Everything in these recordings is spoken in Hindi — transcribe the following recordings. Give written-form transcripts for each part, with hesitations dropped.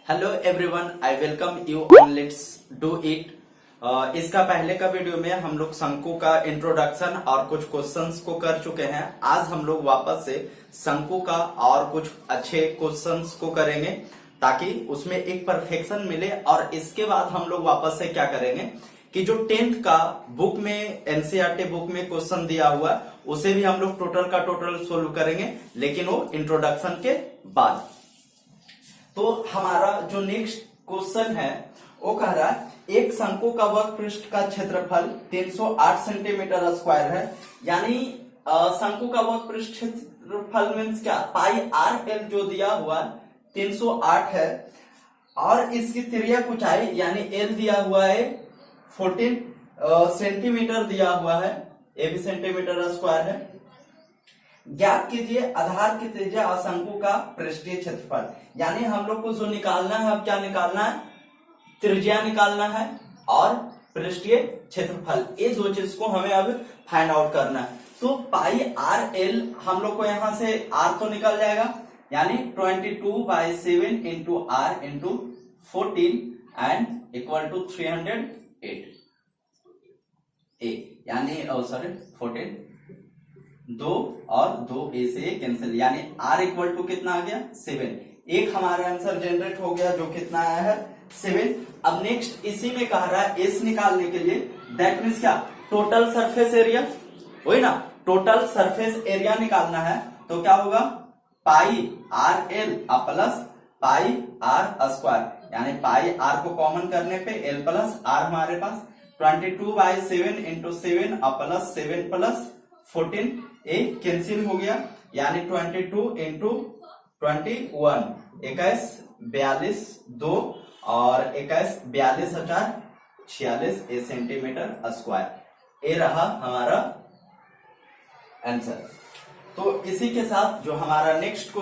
Hello everyone, I welcome you on let's do it. इसका पहले का वीडियो में हम लोग शंकु का इंट्रोडक्शन और कुछ क्वेश्चंस को कर चुके हैं। आज हम लोग वापस से शंकु का और कुछ अच्छे क्वेश्चंस को करेंगे ताकि उसमें एक परफेक्शन मिले। और इसके बाद हम लोग वापस से क्या करेंगे कि जो 10th का बुक में एनसीईआरटी बुक में क्वेश्चन दिया हुआ उसे भी हम लोग टोटल का टोटल सोल्व करेंगे, लेकिन वो इंट्रोडक्शन के बाद। तो हमारा जो नेक्स्ट क्वेश्चन है वो कह रहा है एक शंकु का वक्र पृष्ठ का क्षेत्रफल 308 सेंटीमीटर स्क्वायर है। यानी शंकु का वक्र पृष्ठ क्षेत्रफल मीन्स क्या, पाई आर एल जो दिया हुआ 308 है और इसकी त्रिज्या ऊंचाई यानी एल दिया हुआ है 14 सेंटीमीटर दिया हुआ है, ये भी सेंटीमीटर स्क्वायर है। ज्ञात कीजिए आधार की त्रिज्या और शंकु का पृष्ठीय क्षेत्रफल। यानी हम लोग को जो निकालना है, अब क्या निकालना है, त्रिज्या निकालना है और पृष्ठीय क्षेत्रफल। ये दो चीज को हमें अब फाइंड आउट करना है। तो पाई आर एल हम लोग को यहां से आर तो निकल जाएगा, यानी 22/7 into r into 14 and equal to 308 ए, यानी सॉरी 14 दो और दो ए से कैंसिल, यानी आर इक्वल टू कितना आ गया 7। एक हमारा आंसर जनरेट हो गया जो कितना आया है 7। अब नेक्स्ट इसी में कह रहा है एस निकालने के लिए, दैट मीन्स क्या, टोटल सरफेस एरिया, वही ना, टोटल सरफेस एरिया निकालना है। तो क्या होगा, pi R L plus pi R square, यानी पाई आर को कॉमन करने पे एल प्लस आर हमारे पास 22/7 इंटू 7 प्लस 7 प्लस 14 ए कैंसिल हो गया, यानी 22 इंटू 21 21 42 2 और 21 42 46 ए सेंटीमीटर स्क्वायर। ए रहा हमारा आंसर। तो इसी के साथ जो हमारा नेक्स्ट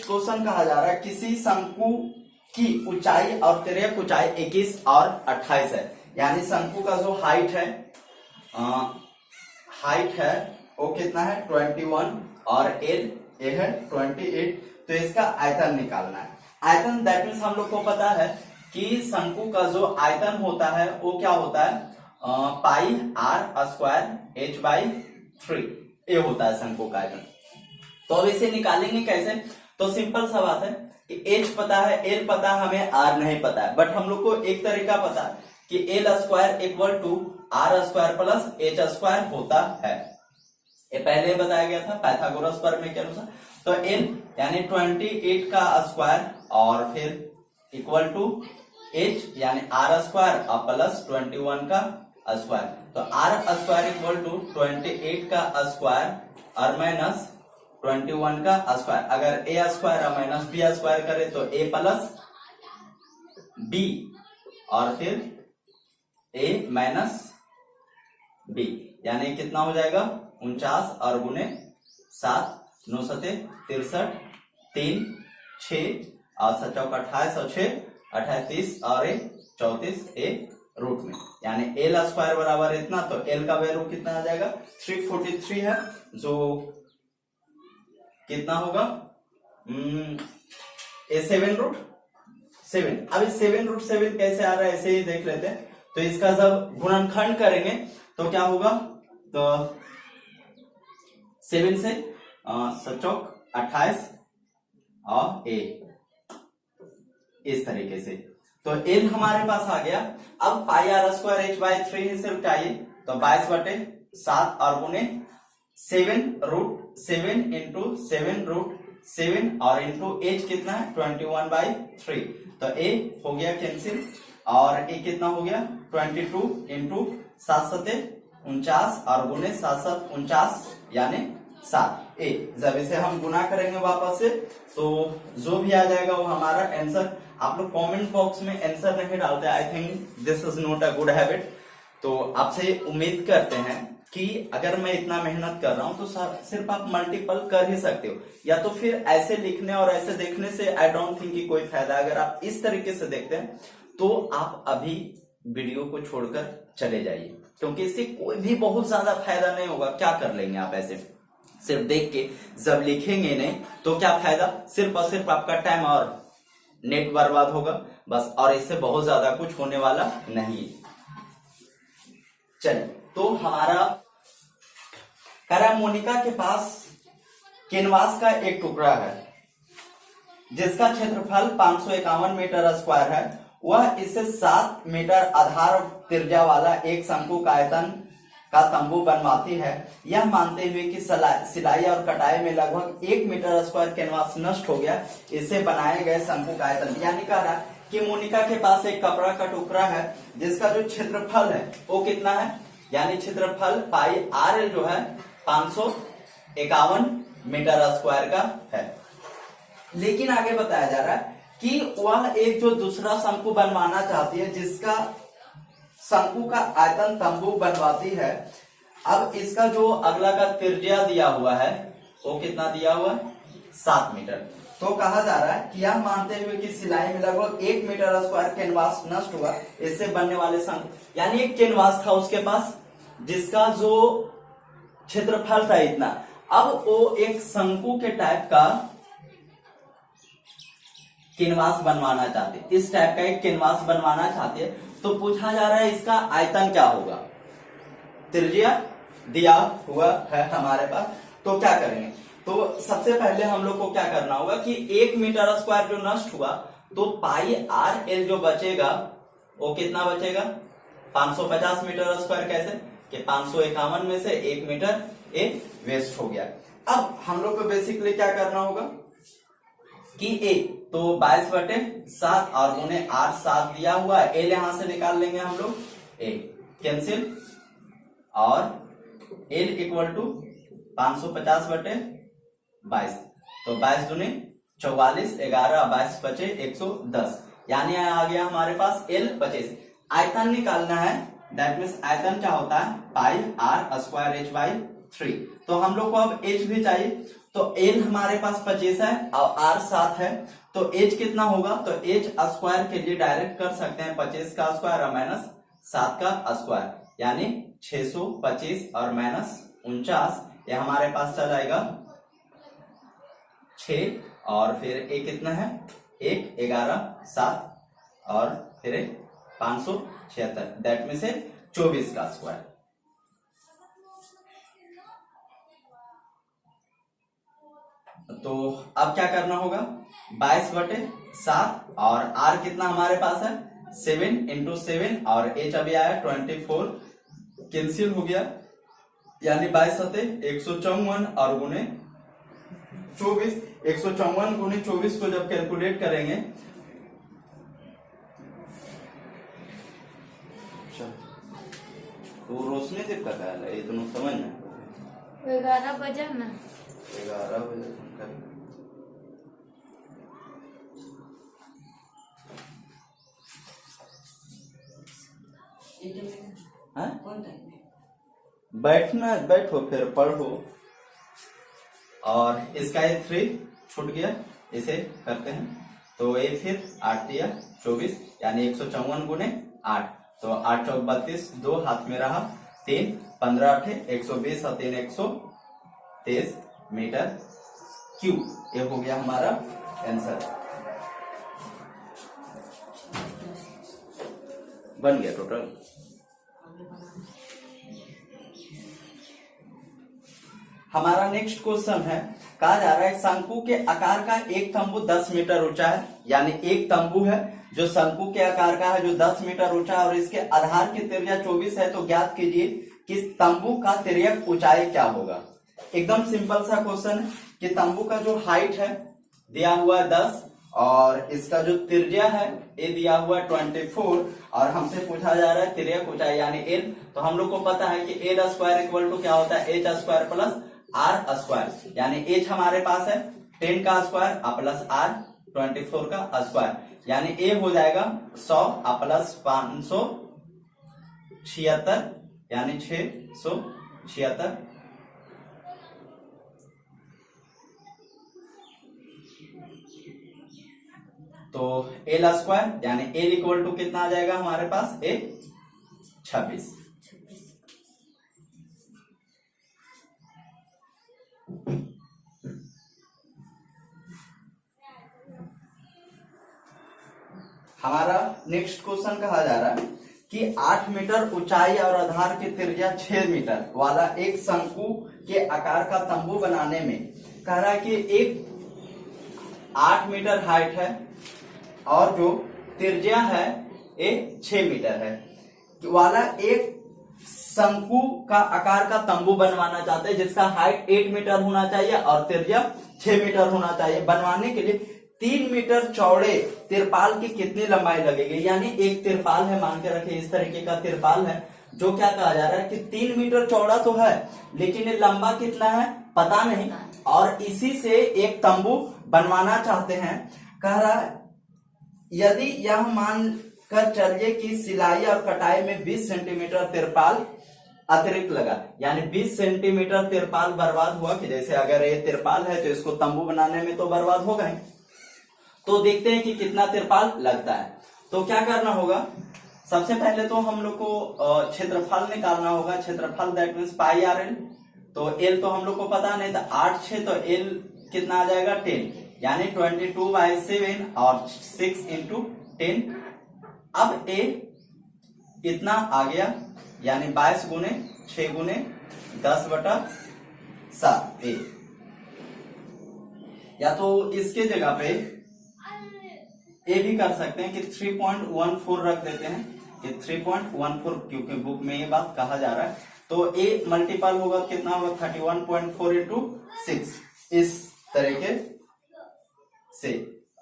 क्वेश्चन कहा जा रहा है, किसी शंकु की ऊंचाई और त्रिज्या ऊंचाई 21 और 28 है। यानी शंकु का जो हाइट है वो कितना है 21 और एल ये है 28। तो इसका आयतन निकालना है। आयतन दैट मीन्स हम लोग को पता है कि शंकु का जो आयतन होता है वो क्या होता है, पाई आर स्क्वायर एच बाई 3, ये होता है शंकु का आयतन। तो अब इसे निकालेंगे कैसे, तो सिंपल सा बात है कि एच पता है, एल पता है, हमें आर नहीं पता है। बट हम लोग को एक तरीका पता है कि l square equal to r square plus h square होता है। ये पहले बताया गया था पाइथागोरस प्रमेय के अनुसार। तो एल यानी 28 का स्क्वायर और फिर इक्वल टू एच यानी आर स्क्वायर प्लस 21 का स्क्वायर। तो आर स्क्वायर इक्वल टू 28 का स्क्वायर और माइनस 21 का स्क्वायर। अगर ए स्क्वायर और माइनस बी स्क्वायर करे तो ए प्लस बी और फिर ए माइनस बी, यानी कितना हो जाएगा 49 और गुने 7 9 सते 63 3 6 और 7 चौक 28 और 6 28 30 और 34 ए रूट में, यानी एल स्क्वायर बराबर इतना। तो एल का वैल्यू कितना आ जाएगा 343 है, जो कितना होगा ए 7 रूट 7। अब 7 रूट 7 कैसे आ रहा है ऐसे ही देख लेते हैं। तो इसका जब गुणनखंड करेंगे तो क्या होगा, तो 7 से 7 चौक 28 और ए, इस तरीके से। तो एल हमारे पास आ गया। अब पाई आर स्क्वायर एच बाई 3 से उठाइए तो 22/7 और गुने 7 रूट 7 इंटू 7 रूट 7 और इंटू एच कितना है 21/3। तो ए हो गया कैंसिल और ए कितना हो गया 22 इंटू 7 सते 49 और गुने 7 7 49 यानी 7 ए। जब इसे हम गुना करेंगे वापस से तो जो भी आ जाएगा वो हमारा आंसर। आप लोग कमेंट बॉक्स में आंसर नहीं डालते, I think this is not a good habit. तो आपसे उम्मीद करते हैं कि अगर मैं इतना मेहनत कर रहा हूं तो सिर्फ आप मल्टीपल कर ही सकते हो, या तो फिर ऐसे लिखने और ऐसे देखने से आई डोंट थिंक कि कोई फायदा। अगर आप इस तरीके से देखते हैं तो आप अभी वीडियो को छोड़कर चले जाइए, क्योंकि इससे कोई भी बहुत ज्यादा फायदा नहीं होगा। क्या कर लेंगे आप ऐसे, सिर्फ देख के जब लिखेंगे नहीं तो क्या फायदा, सिर्फ और सिर्फ आपका टाइम और नेट बर्बाद होगा बस, और इससे बहुत ज्यादा कुछ होने वाला नहीं है। चलिए, तो हमारा करा मोनिका के पास कैनवास का एक टुकड़ा है जिसका क्षेत्रफल 551 मीटर स्क्वायर है। वह इससे 7 मीटर आधार त्रिज्या वाला एक शंकु का आयतन का तंबू बनवाती है, यह मानते हुए कि सिलाई और कटाई में लगभग 1 मीटर स्क्वायर कैनवास नष्ट हो गया। इससे बनाए गए शंकु का आयतन, यानी कह रहा है कि मोनिका के पास एक कपड़ा का टुकड़ा है जिसका जो क्षेत्रफल है वो कितना है, यानी क्षेत्रफल पाई आर एल जो है 551 मीटर स्क्वायर का है। लेकिन आगे बताया जा रहा है कि वह एक जो दूसरा शंकु बनवाना चाहती है जिसका शंकु का आयतन तंबू बनवाती है। अब इसका जो अगला का त्रिज्या दिया हुआ है वो कितना दिया हुआ है, 7 मीटर। तो कहा जा रहा है कि यह मानते हुए कि सिलाई में लगभग 1 मीटर स्क्वायर कैनवास नष्ट हुआ, इससे बनने वाले शंकु, यानी एक कैनवास था उसके पास जिसका जो क्षेत्रफल था इतना, अब वो एक शंकु के टाइप का कैनवास बनवाना चाहते, इस टाइप का एक कैनवास बनवाना चाहते हैं। तो पूछा जा रहा है इसका आयतन क्या होगा, त्रिज्या दिया हुआ है हमारे पास, तो क्या करेंगे। तो सबसे पहले हम लोग को क्या करना होगा कि 1 मीटर स्क्वायर जो नष्ट हुआ तो पाई आर एल जो बचेगा वो कितना बचेगा, 550 मीटर स्क्वायर। कैसे कि 551 में से 1 मीटर एक वेस्ट हो गया। अब हम लोग को बेसिकली क्या करना होगा कि ए तो 22/7 और उन्हें 8 दिया हुआ है, एल यहां से निकाल लेंगे हम लोग, ए कैंसिल और एल इक्वल टू 550/22, तो 22 दूनी 44, 11 22 बचे 110, यानी आ गया हमारे पास एल 25। आयतन निकालना है, दैट मीन्स आयतन क्या होता है, पाई आर स्क्वायर एच बाई 3। तो हम लोग को अब एच भी चाहिए, तो एल हमारे पास 25 है और आर 7 है, तो एच कितना होगा, तो एच स्क्वायर के लिए डायरेक्ट कर सकते हैं 25 का स्क्वायर और माइनस 7 का स्क्वायर, यानी 625 और माइनस 49, ये हमारे पास चल जाएगा 6 और फिर ए कितना है 1, 11, 7 और फिर 576, दैट मीन्स 24 का स्क्वायर। तो अब क्या करना होगा, 22/7 और आर कितना हमारे पास है 7 × 7 और एच अभी आया 24, कैंसिल हो गया, यानी 22 × 154 और गुने 24, 154 गुने 24 को जब कैलकुलेट करेंगे तो रोशनी दिक्कत है, ये दोनों समझ में 11 बजे ना 11 बजे बैठना, बैठो फिर पढ़ो। और इसका ये 3 छूट गया, इसे करते हैं, तो ये फिर 8 दिया 24, यानी 154 गुने 8, तो 8 चौक 32, 2 हाथ में रहा 3, 15 8 120 और 3 123 मीटर क्यूब। ये हो गया हमारा आंसर, बन गया टोटल। हमारा नेक्स्ट क्वेश्चन है, कहा जा रहा है शंकु के आकार का एक तंबू 10 मीटर ऊंचा है, यानी एक तंबू है जो शंकु के आकार का है जो 10 मीटर ऊंचा है और इसके आधार की त्रिज्या 24 है, तो ज्ञात कीजिए कि तंबू का तिर्यक ऊंचाई क्या होगा। एकदम सिंपल सा क्वेश्चन है कि तंबू का जो हाइट है दिया हुआ है 10 और इसका जो त्रिज्या है ये दिया हुआ है 24 और हमसे पूछा जा रहा है तिर्यक ऊंचाई यानी एल। तो हम लोग को पता है कि एल स्क्वायर इक्वल टू क्या होता है h square plus r square, यानी एच हमारे पास है 10 का स्क्वायर प्लस आर 24 का स्क्वायर, यानी ए हो जाएगा 100 प्लस 576 यानी 676। तो एल स्क्वायर यानी एल इक्वल टू कितना आ जाएगा हमारे पास ए 26। हमारा नेक्स्ट क्वेश्चन कहा जा रहा है कि 8 मीटर ऊंचाई और आधार की त्रिज्या 6 मीटर वाला एक शंकु के आकार का तंबू बनाने में कह रहा है कि एक 8 मीटर हाइट है और जो त्रिज्या है ये 6 मीटर है वाला एक शंकु का आकार का तंबू बनवाना चाहते हैं जिसका हाइट 8 मीटर होना चाहिए और त्रिज्या 6 मीटर होना चाहिए। बनवाने के लिए 3 मीटर चौड़े तिरपाल की कितनी लंबाई लगेगी, यानी एक तिरपाल है, मान के रखे इस तरीके का तिरपाल है जो क्या कहा जा रहा है कि 3 मीटर चौड़ा तो है लेकिन ये लंबा कितना है पता नहीं, और इसी से एक तंबू बनवाना चाहते हैं। कह रहा है यदि यह मान कर चलिए कि सिलाई और कटाई में 20 सेंटीमीटर तिरपाल अतिरिक्त लगा, यानी 20 सेंटीमीटर तिरपाल बर्बाद हुआ कि जैसे अगर ये तिरपाल है तो इसको तंबू बनाने में तो बर्बाद होगा ही। तो देखते हैं कि कितना तिरपाल लगता है। तो क्या करना होगा, सबसे पहले तो हम लोग को क्षेत्रफल निकालना होगा। क्षेत्रफल that means pi R L. तो एल तो हम लोग को पता नहीं था, 8 6 तो एल कितना आ जाएगा 10, यानी 22/7 और 6 इंटू 10। अब ए इतना आ गया, यानी 22 गुने 6 गुने 10/7 ए, या तो इसके जगह पे ए भी कर सकते हैं कि 3.14 रख देते हैं कि 3.14, क्योंकि बुक में ये बात कहा जा रहा है। तो ए मल्टीपल होगा कितना होगा 31.4 इंटू 6 इस तरीके से।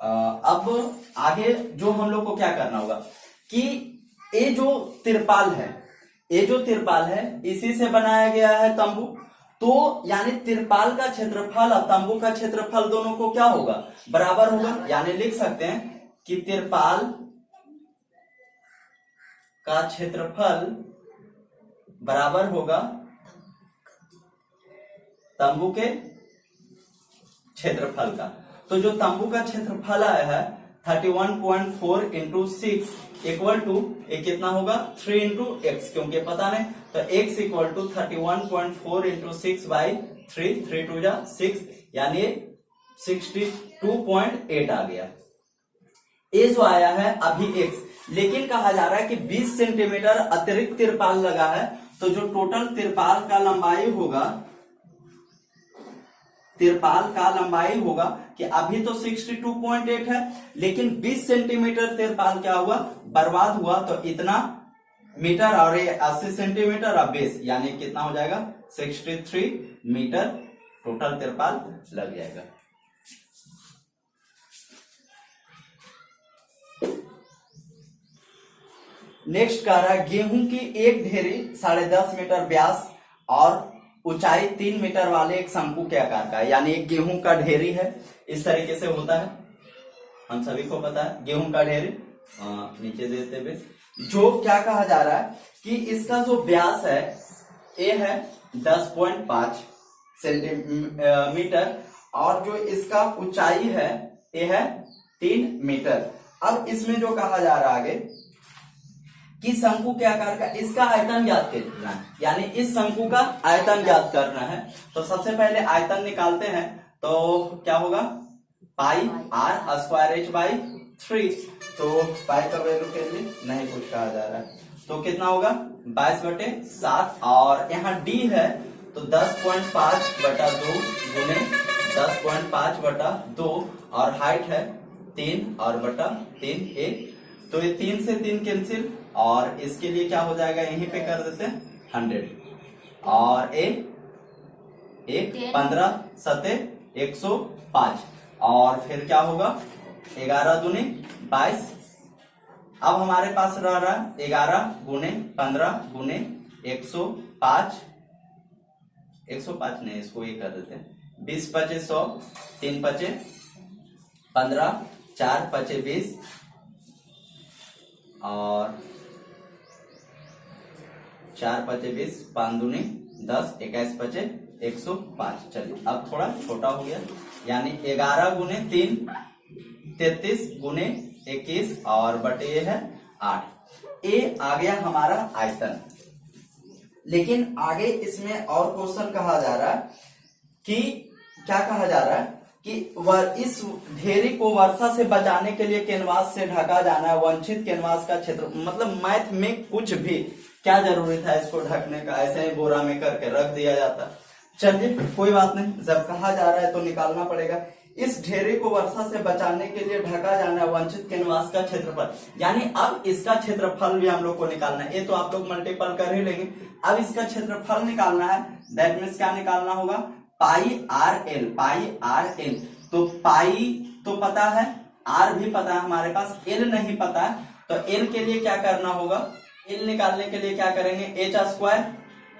अब आगे जो हम लोग को क्या करना होगा कि ये जो तिरपाल है इसी से बनाया गया है तंबू। तो यानी तिरपाल का क्षेत्रफल और तंबू का क्षेत्रफल दोनों को क्या होगा बराबर होगा, यानी लिख सकते हैं कि तिरपाल का क्षेत्रफल बराबर होगा तंबू के क्षेत्रफल का। तो जो तंबू का क्षेत्रफल आया है 31.4 इंटू 6 इक्वल टू कितना होगा 3 इंटू एक्स, क्योंकि पता नहीं, तो x इक्वल टू 31.4 इंटू 6/3, 3 2 जा 6, यानी 62.8 आ गया। ये जो आया है अभी x, लेकिन कहा जा रहा है कि 20 सेंटीमीटर अतिरिक्त तिरपाल लगा है, तो जो टोटल तिरपाल का लंबाई होगा कि अभी तो 62.8 है, लेकिन 20 सेंटीमीटर तिरपाल क्या हुआ बर्बाद हुआ, तो इतना मीटर और ये 80 सेंटीमीटर और 20, यानी कितना हो जाएगा 63 मीटर टोटल तिरपाल लग जाएगा। नेक्स्ट कह रहा है गेहूं की एक ढेरी 10.5 मीटर व्यास और ऊंचाई 3 मीटर वाले एक शंकु के आकार का है, यानी एक गेहूं का ढेरी है, इस तरीके से होता है, हम सभी को पता है गेहूं का ढेरी। नीचे देते हुए जो क्या कहा जा रहा है कि इसका जो व्यास है ये है 10.5 सेंटीमीटर और जो इसका ऊंचाई है ये है 3 मीटर। अब इसमें जो कहा जा रहा है आगे कि शंकु के आकार का इसका आयतन ज्ञात करना है, यानी इस शंकु का आयतन ज्ञात करना है। तो सबसे पहले आयतन निकालते हैं, तो क्या होगा pi R square H by 3। तो पाई का वैल्यू के लिए नहीं कुछ कहा जा रहा है, तो कितना होगा 22/7 और यहाँ डी है तो 10.5/2 गुने 10.5/2 और हाइट है 3 और बटा 3 ए, तो ये 3 से 3 कैंसिल और इसके लिए क्या हो जाएगा यहीं पे कर देते हैं 100 और एक 15 7 105 और फिर क्या होगा 11 दूनी 22। अब हमारे पास रह रहा 11 गुने 15 गुने 105 नहीं, इसको ये कर देते हैं 20 5 100 3 5 15 4 5 20 और 4 5 20 5 दूनी 10 21 5 105। चलिए अब थोड़ा छोटा हो गया, यानी 11 गुने 3 33 गुने 21 और बटे ये है 8। ए आ गया हमारा आयतन। लेकिन आगे इसमें और क्वेश्चन कहा जा रहा है कि क्या कहा जा रहा है कि इस ढेरी को वर्षा से बचाने के लिए कैनवास से ढका जाना है। वांछित कैनवास का क्षेत्र, मतलब मैथ में कुछ भी क्या जरूरी था इसको ढकने का, ऐसे ही बोरा में करके रख दिया जाता। चलिए कोई बात नहीं, जब कहा जा रहा है तो निकालना पड़ेगा। इस ढेरी को वर्षा से बचाने के लिए ढका जाना है वांछित कैनवास का क्षेत्रफल, यानी अब इसका क्षेत्रफल भी हम लोग को निकालना है। ये तो आप लोग मल्टीपल कर ही लेंगे, अब इसका क्षेत्रफल निकालना है। दैट मीन्स क्या निकालना होगा, पाई आर एल, पाई आर एल। तो पाई तो पता है, आर भी पता है हमारे पास, एल नहीं पता है। तो एल के लिए क्या करना होगा, एल निकालने के लिए क्या करेंगे, एच स्क्वायर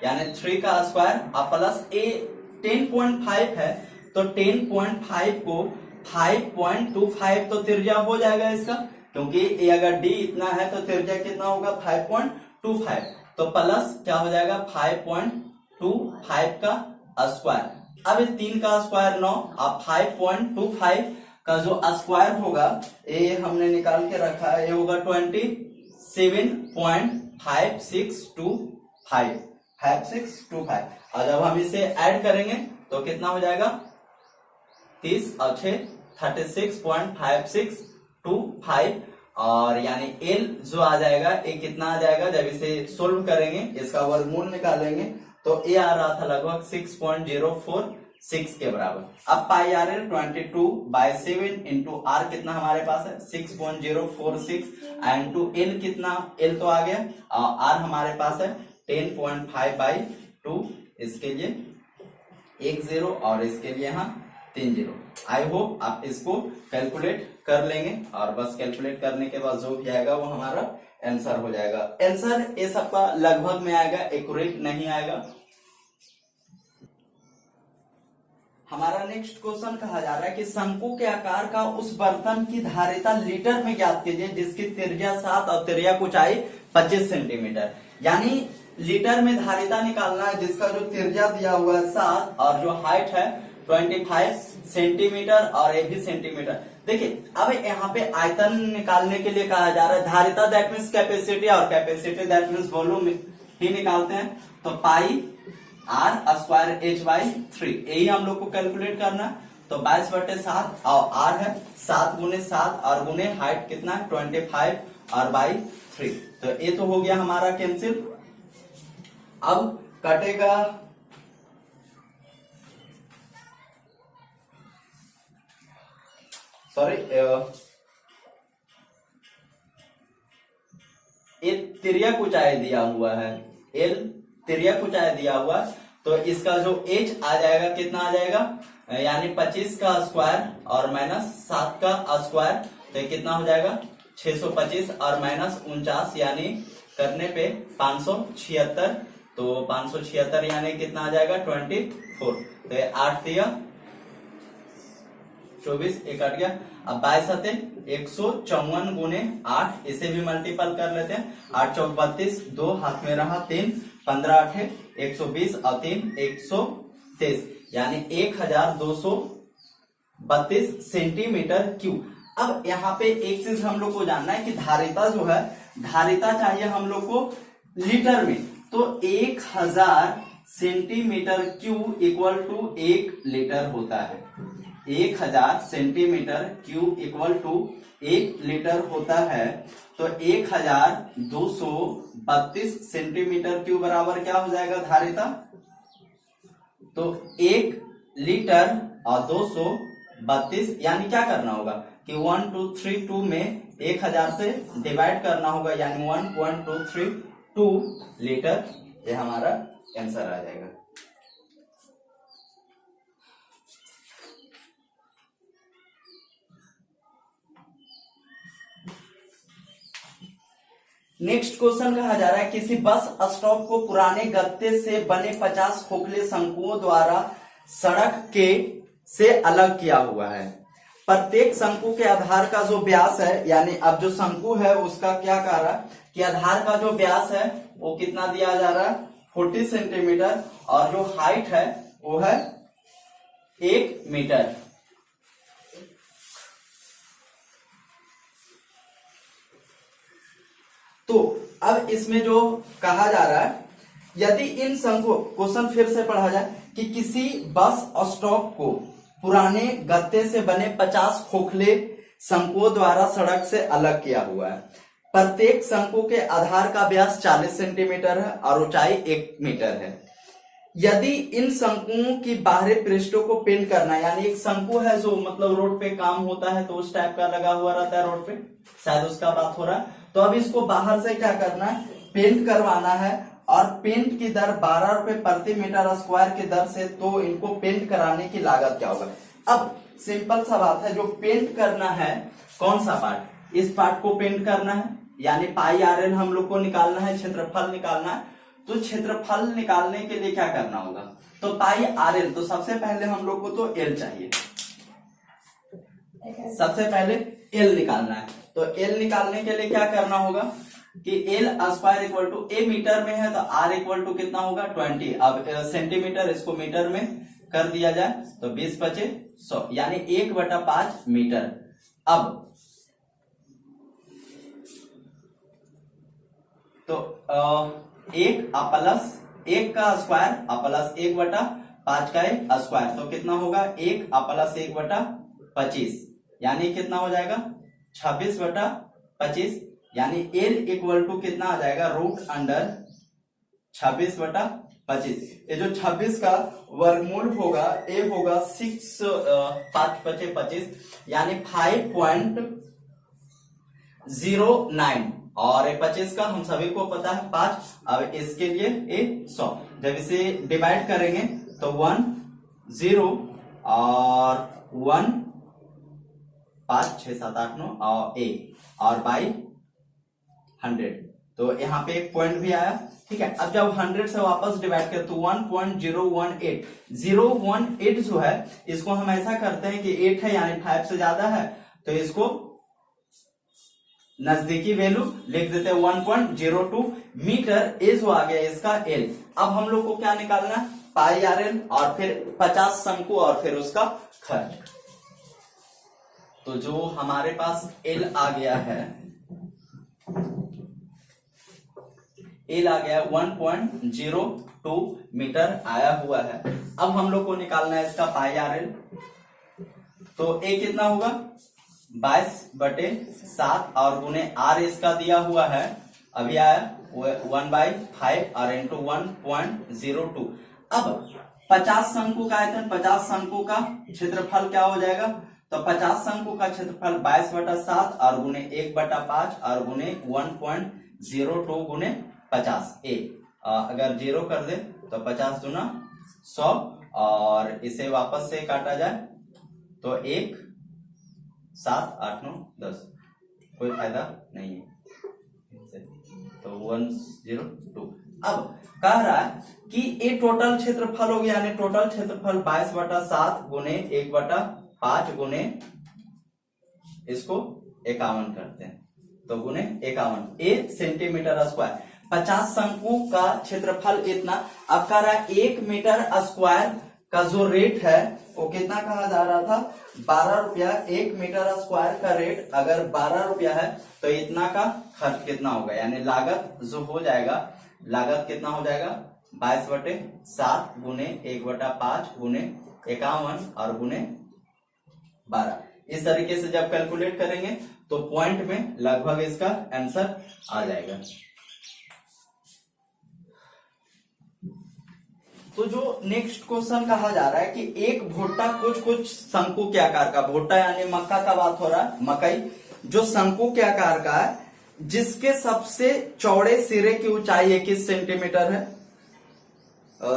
यानी 3 का स्क्वायर और प्लस ए 10.5 है तो 10.5 को 5.25 तो त्रिज्या हो जाएगा इसका, क्योंकि ये अगर डी इतना है तो त्रिज्या कितना होगा 5.25, तो प्लस क्या हो जाएगा 5.25 का स्क्वायर। अब 3 का स्क्वायर 9 और 5.25 का जो स्क्वायर होगा ये हमने निकाल के रखा है, ये होगा 27.5625। और जब हम इसे ऐड करेंगे तो कितना हो जाएगा 30 और 6 36.5625, और यानी एल जो आ जाएगा ये कितना आ जाएगा, जब इसे सोल्व करेंगे इसका वर्गमूल निकालेंगे तो ये आ रहा था लगभग 6.046 के बराबर। अब पाई आर एल 22/7 इंटू आर कितना हमारे पास है 6.046 इंटू एल कितना, एल तो आ गया और आर हमारे पास है 10.5/2, इसके लिए 1 0 और इसके लिए यहाँ 3 0। आई होप आप इसको कैलकुलेट कर लेंगे और बस कैलकुलेट करने के बाद जो भी आएगा वो हमारा आंसर हो जाएगा। आंसर ये सबका लगभग में आएगा, एक्यूरेट नहीं आएगा। हमारा नेक्स्ट क्वेश्चन कहा जा रहा है कि शंकु के आकार का उस बर्तन की धारिता लीटर में ज्ञात कीजिए जिसकी त्रिज्या 7 और त्रिज्या ऊंचाई 25 सेंटीमीटर। यानी लीटर में धारिता निकालना है जिसका जो त्रिज्या दिया हुआ है 7 और जो हाइट है 25 सेंटीमीटर और ये भी सेंटीमीटर। देखिए अब यहाँ पे आयतन निकालने के लिए कहा जा रहा है, धारिता दैट मीन्स कैपेसिटी और कैपेसिटी दैट मीन्स वॉल्यूम ही निकालते हैं। तो पाई आर स्क्वायर h/3 यही हम लोग को कैलकुलेट करना है। तो 22/7 और आर है 7 गुने 7 और गुने हाइट कितना है 25 और बाई 3, तो ये तो हो गया हमारा कैंसिल। अब कटेगा सॉरी ये तिर्यक ऊंचाई दिया हुआ है, एल तिर्यक ऊंचाई दिया हुआ है, तो इसका जो एच आ जाएगा कितना आ जाएगा, यानी 25 का स्क्वायर और माइनस 7 का स्क्वायर, तो ये कितना हो जाएगा 625 और माइनस 49 यानी करने पे 576, तो 576 यानी कितना आ जाएगा 24, तो ये 8 दिया 24 एक कट गया। अब 22 आते 154 गुने 8, इसे भी मल्टीपल कर लेते हैं। 8 चौक 32, 2 हाथ में रहा 3, 15 8 120 और 3 123 यानी 1232 सेंटीमीटर क्यूब। अब यहाँ पे एक चीज हम लोग को जानना है कि धारिता जो है, धारिता चाहिए हम लोग को लीटर में, तो 1000 centimetre cube equal to 1 litre होता है। 1000 centimetre cube equal to 1 litre होता है, तो 1232 सेंटीमीटर क्यूब बराबर क्या हो जाएगा धारिता, तो 1 लीटर और 232 यानी क्या करना होगा कि 1232 में 1000 से डिवाइड करना होगा यानी 1.232 लीटर, ये हमारा आंसर आ जाएगा। नेक्स्ट क्वेश्चन कहा जा रहा है किसी बस स्टॉप को पुराने गत्ते से बने 50 खोखले शंकुओं द्वारा सड़क के से अलग किया हुआ है। प्रत्येक शंकु के आधार का जो व्यास है, यानी अब जो शंकु है उसका क्या कह रहा है कि आधार का जो व्यास है वो कितना दिया जा रहा है 40 सेंटीमीटर और जो हाइट है वो है 1 मीटर। तो अब इसमें जो कहा जा रहा है, यदि इन शंकु, क्वेश्चन फिर से पढ़ा जाए कि किसी बस स्टॉप को पुराने गत्ते से बने 50 खोखले शंकुओं द्वारा सड़क से अलग किया हुआ है। प्रत्येक शंकु के आधार का व्यास 40 सेंटीमीटर है और ऊंचाई 1 मीटर है। यदि इन शंकुओं की बाहरी पृष्ठों को पेंट करना है, यानी एक शंकु है जो मतलब रोड पे काम होता है तो उस टाइप का लगा हुआ रहता है रोड पे, शायद उसका बात हो रहा है। तो अब इसको बाहर से क्या करना है, पेंट करवाना है और पेंट की दर 12 रुपए प्रति मीटर स्क्वायर की दर से। तो इनको पेंट कराने की लागत क्या होगा। अब सिंपल सा बात है, जो पेंट करना है कौन सा पार्ट, इस पार्ट को पेंट करना है, यानी पाई RL हम लोग को निकालना है, क्षेत्रफल निकालना है। तो क्षेत्रफल निकालने के लिए क्या करना होगा, तो पाई RL, तो सबसे पहले हम लोग को तो L चाहिए, सबसे पहले L निकालना है। तो L निकालने के लिए क्या करना होगा कि L square equal to A metre में है तो R इक्वल टू कितना होगा 20। अब सेंटीमीटर, इसको मीटर में कर दिया जाए तो 20 × 100 यानी 1/5 मीटर। अब तो 1 प्लस 1 का स्क्वायर प्लस 1/5 का स्क्वायर, तो कितना होगा 1 प्लस 1/25 यानी कितना हो जाएगा 26/25, यानी L इक्वल टू कितना आ जाएगा √26/25। ये जो 26 का वर्गमूल होगा A होगा 6 5 × 25 यानी 5.09 और 25 का हम सभी को पता है 5। अब इसके लिए A 100, जब इसे डिवाइड करेंगे तो 1 0 और 1 5 6 7 8 9 और A और बाई 100, तो यहाँ पे एक पॉइंट भी आया। ठीक है, अब जब 100 से वापस डिवाइड करें तो 1.018 018 जो है इसको हम ऐसा करते हैं कि 8 है यानी 5 से ज्यादा है तो इसको नजदीकी वैल्यू लिख देते हैं 1.02 मीटर। ए जो आ गया इसका L। अब हम लोग को क्या निकालना है, पाई RL और फिर 50 शंकु और फिर उसका खर्च। तो जो हमारे पास L आ गया है, L आ गया 1.02 मीटर आया हुआ है। अब हम लोग को निकालना है इसका पाई RL। तो A कितना होगा 22/7 और गुने R इसका दिया हुआ है अभी आया 1/5 और इंटू 1.02। अब 50 शंकु का आयतन, 50 शंकु का क्षेत्रफल क्या हो जाएगा, तो 50 शंकु का क्षेत्रफल 22/7 और गुने 1/5 और गुने 1.02 गुने 50 A। अगर 0 कर दे तो 50 दूना 100 और इसे वापस से काटा जाए तो 1 7 8 9 10, कोई फायदा नहीं है, तो 102। अब कह रहा है कि ये टोटल क्षेत्रफल हो गया, यानी टोटल क्षेत्रफल 22/7 गुने 1/5 गुने इसको 51 करते हैं तो गुने 51 A सेंटीमीटर स्क्वायर। 50 शंकु का क्षेत्रफल इतना। अब कह रहा है 1 मीटर स्क्वायर का जो रेट है वो कितना कहा जा रहा था 12 रुपया। 1 मीटर स्क्वायर का रेट अगर 12 रुपया है तो इतना का खर्च कितना होगा, यानी लागत जो हो जाएगा, लागत कितना हो जाएगा 22/7 गुने 1/5 गुने 51 और गुने 12। इस तरीके से जब कैलकुलेट करेंगे तो पॉइंट में लगभग इसका आंसर आ जाएगा। तो जो नेक्स्ट क्वेश्चन कहा जा रहा है कि एक भुट्टा कुछ शंकु के आकार का, भुट्टा यानी मक्का का बात हो रहा है, मकई जो शंकु के आकार का है जिसके सबसे चौड़े सिरे की ऊंचाई 21 सेंटीमीटर है,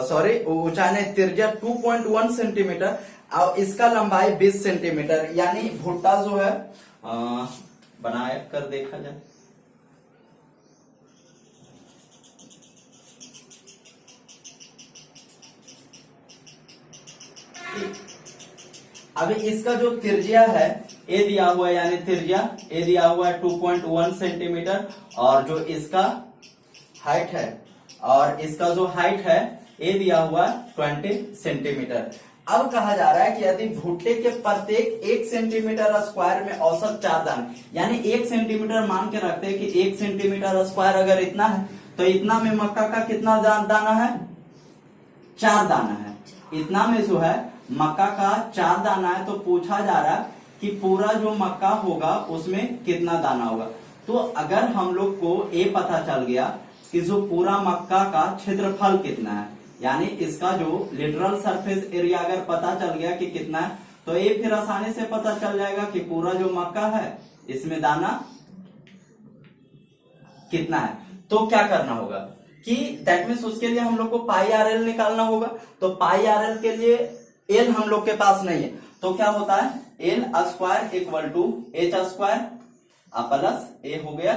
सॉरी ऊंचाई नहीं, त्रिज्या 2.1 सेंटीमीटर और इसका लंबाई 20 सेंटीमीटर। यानी भुट्टा जो है बना कर देखा जाए अभी इसका जो त्रिज्या है ए दिया हुआ है, यानी त्रिज्या ए दिया हुआ है 2.1 सेंटीमीटर और जो इसका हाइट है और इसका जो हाइट है ए दिया हुआ है 20 सेंटीमीटर। अब कहा जा रहा है कि यदि भुट्टे के प्रत्येक 1 सेंटीमीटर स्क्वायर में औसत 4 दाने, यानी 1 सेंटीमीटर मान के रखते हैं कि 1 सेंटीमीटर स्क्वायर अगर इतना है तो इतना में मक्का का कितना दाना है 4 दाना है, इतना में जो है मक्का का 4 दाना है, तो पूछा जा रहा है कि पूरा जो मक्का होगा उसमें कितना दाना होगा। तो अगर हम लोग को ये पता चल गया कि जो पूरा मक्का का क्षेत्रफल कितना है, यानी इसका जो लिटरल सरफेस एरिया अगर पता चल गया कि कितना है, तो ये फिर आसानी से पता चल जाएगा कि पूरा जो मक्का है इसमें दाना कितना है। तो क्या करना होगा कि दैट मीन्स उसके लिए हम लोग को पाई आर एल निकालना होगा। तो पाई आर एल के लिए एल हम लोग के पास नहीं है, तो क्या होता है L square equal to H square plus A हो गया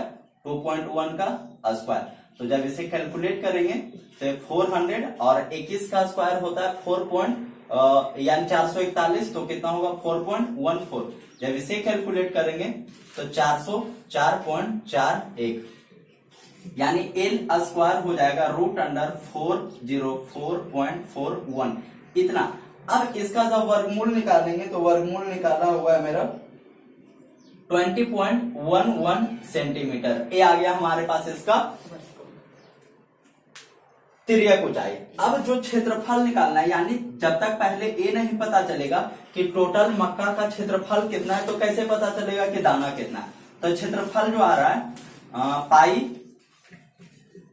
2.1 का स्क्वायर। तो जब इसे कैलकुलेट करेंगे तो 400 और 21 का स्क्वायर होता है 4 यानी 441, तो कितना होगा 4.14। जब इसे कैलकुलेट करेंगे तो 404.41 यानी एल स्क्वायर हो जाएगा √404.41 इतना। अब इसका जब वर्गमूल निकालेंगे तो वर्गमूल निकाला हुआ है मेरा 20.11 सेंटीमीटर। ये आ गया हमारे पास इसका तिर्यक ऊंचाई। अब जो क्षेत्रफल निकालना है, यानी जब तक पहले ए नहीं पता चलेगा कि टोटल मक्का का क्षेत्रफल कितना है, तो कैसे पता चलेगा कि दाना कितना है। तो क्षेत्रफल जो आ रहा है पाई,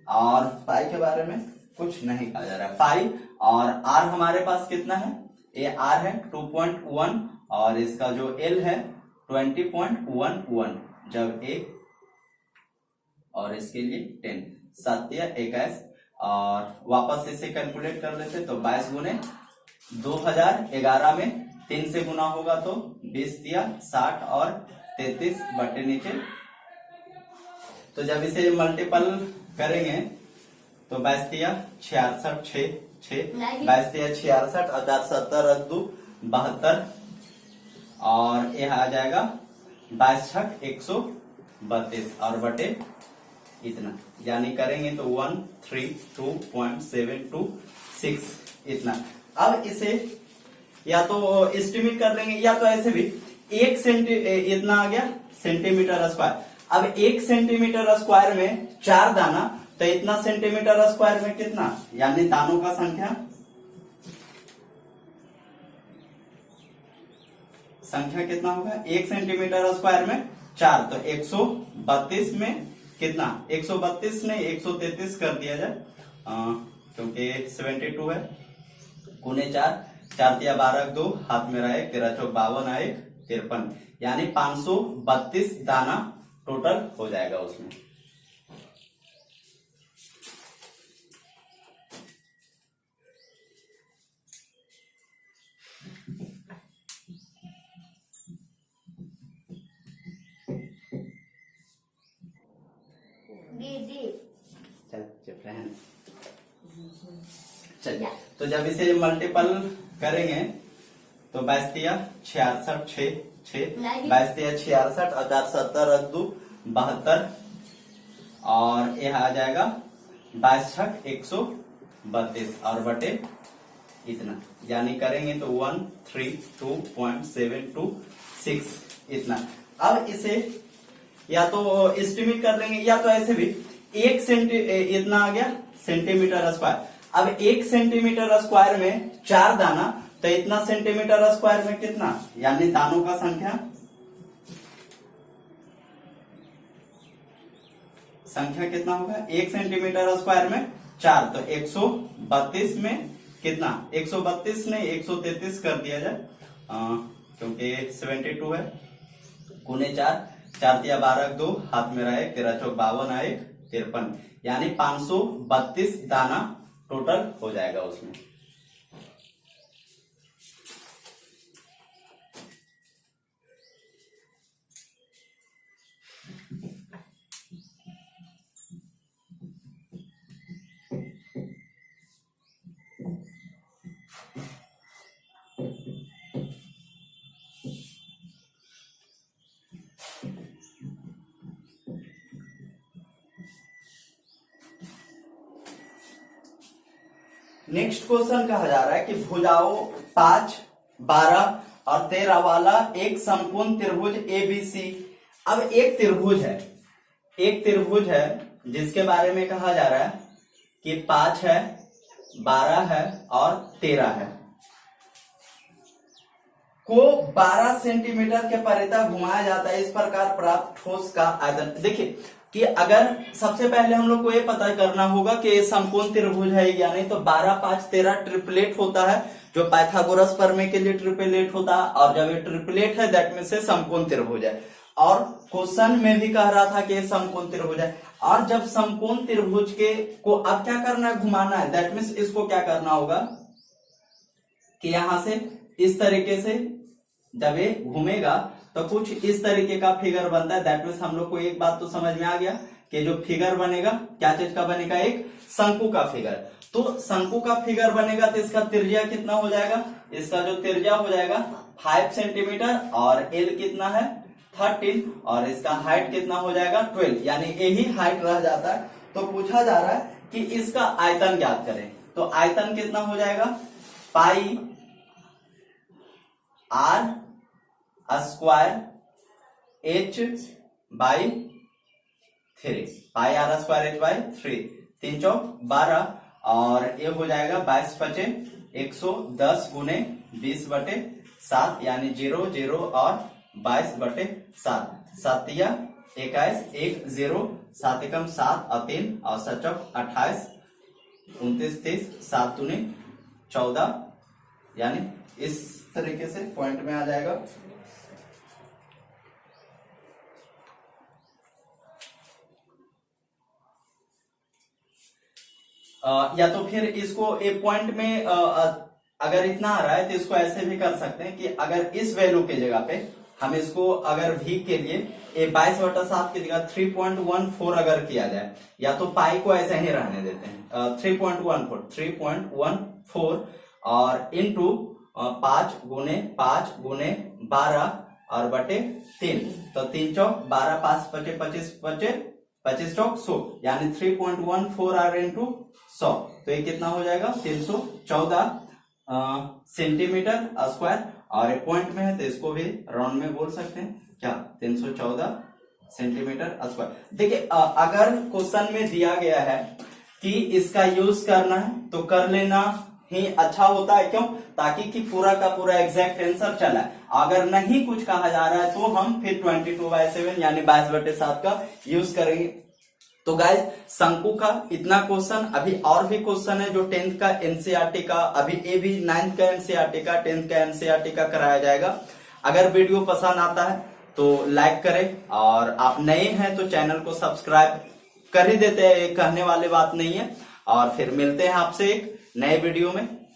और पाई के बारे में कुछ नहीं कहा जा रहा है, पाई और आर हमारे पास कितना है, ये आर है 2.1 और इसका जो एल है 20.11 जब ए और इसके लिए 10 7 या 21 और वापस इसे कैलकुलेट कर लेते तो 22 गुने 2011 में 3 से गुना होगा तो 20 दिया 60 और 33 बटे नीचे। तो जब इसे मल्टीपल करेंगे तो 22 दिया 66 6 22 दिया 66 और 70 2 72 और यह आ जाएगा 22 छक 132 और बटे इतना, यानी करेंगे तो 132.726 इतना। अब इसे या तो एस्टिमेट कर लेंगे या तो ऐसे भी इतना आ गया सेंटीमीटर स्क्वायर। अब 1 सेंटीमीटर स्क्वायर में 4 दाना, तो इतना सेंटीमीटर स्क्वायर में कितना, यानी दानों का संख्या कितना होगा 1 सेंटीमीटर स्क्वायर में 4, तो 132 में कितना 132 नहीं 133 कर दिया जाए क्योंकि 72 है, गुने 4 दिया 12 2 हाथ में रहे 13 चौक 52 आए 53, यानी 532 दाना टोटल हो जाएगा उसमें। चलिए, तो जब इसे मल्टीपल करेंगे तो 22 दिया 66 6 22 दिया 66 और 470 2 72 और यह आ जाएगा 22 छक 132 और बटे इतना, यानी करेंगे तो 132.726 इतना। अब इसे या तो एस्टिमेट कर लेंगे या तो ऐसे भी 1 इतना आ गया सेंटीमीटर स्क्वायर। अब 1 सेंटीमीटर स्क्वायर में 4 दाना, तो इतना सेंटीमीटर स्क्वायर में कितना, यानी दानों का संख्या कितना होगा 1 सेंटीमीटर स्क्वायर में 4, तो 132 में कितना 132 नहीं 133 कर दिया जाए क्योंकि 72 है, गुने 4 दिया 12 2 हाथ में रहे 13 चौक 52 आए 53, यानी 532 दाना टोटल हो जाएगा उसमें। नेक्स्ट क्वेश्चन कहा जा रहा है कि भुजाओं 5, 12 और 13 वाला एक संपूर्ण त्रिभुज ABC। अब एक त्रिभुज है जिसके बारे में कहा जा रहा है कि 5 है 12 है और 13 है। को 12 सेंटीमीटर के परितः घुमाया जाता है। इस प्रकार प्राप्त ठोस का आयतन। देखिए कि अगर सबसे पहले हम लोग को ये पता करना होगा कि ये समकोण त्रिभुज है या नहीं, तो 12 5 13 ट्रिपलेट होता है, जो पाइथागोरस प्रमेय के लिए ट्रिपलेट होता है, और जब ये ट्रिपलेट है दैट मीन से समकोण त्रिभुज है। और क्वेश्चन में भी कह रहा था कि ये समकोण त्रिभुज है। और जब समकोण त्रिभुज के को अब क्या करना है, घुमाना है, दैट मीन्स इसको क्या करना होगा कि यहां से इस तरीके से जब ये घूमेगा तो कुछ इस तरीके का फिगर बनता है। दैट मीन्स हम लोग को एक बात तो समझ में आ गया कि जो फिगर बनेगा क्या चीज का बनेगा, एक शंकु का फिगर। तो शंकु का फिगर बनेगा तो इसका त्रिज्या कितना हो जाएगा, इसका जो त्रिज्या हो जाएगा 5 सेंटीमीटर, और एल कितना है 13, और इसका हाइट कितना हो जाएगा 12, यानी यही हाइट रह जाता है। तो पूछा जा रहा है कि इसका आयतन ज्ञात करें। तो आयतन कितना हो जाएगा, pi R square H by 3, pi R square H by 3, 3 चौक 12, और ये हो जाएगा 22 पचे 110 गुने 20/7, यानी 0 0 और 22/7, 7 या 21 1 0, 7 एकम 7 और 3 और 7 चौक 28 29 30, 7 दूनी 14, यानी इस तरीके से पॉइंट में आ जाएगा। या तो फिर इसको एक पॉइंट में अगर इतना आ रहा है तो इसको ऐसे भी कर सकते हैं कि अगर इस वैल्यू के जगह पे हम इसको अगर v के लिए 22/7 की जगह 3.14 अगर किया जाए, या तो पाई को ऐसे ही रहने देते हैं 3.14 और इनटू 5 गुने 5 गुने 12 और बटे 3, तो 3 चौक 12 5 पचे 25 चौक 100, यानी 3.14 आर इंटू 100, तो ये कितना हो जाएगा 314 सेंटीमीटर स्क्वायर। और एक पॉइंट में है तो इसको भी राउंड में बोल सकते हैं क्या, 314 सेंटीमीटर स्क्वायर। देखिए अगर क्वेश्चन में दिया गया है कि इसका यूज करना है तो कर लेना ही अच्छा होता है। क्यों, ताकि कि पूरा का पूरा एग्जैक्ट आंसर चला है। अगर नहीं कुछ कहा जा रहा है तो हम फिर 22/7 यानी 22/7 का यूज करेंगे। तो गाइस शंकु का इतना क्वेश्चन, अभी और भी क्वेश्चन है जो 10th का एनसीईआरटी का, अभी ये भी 9th का एनसीईआरटी का, 10th का एनसीईआरटी का कराया जाएगा। अगर वीडियो पसंद आता है तो लाइक करें, और आप नए हैं तो चैनल को सब्सक्राइब कर ही देते हैं, कहने वाली बात नहीं है। और फिर मिलते हैं आपसे एक नए वीडियो में।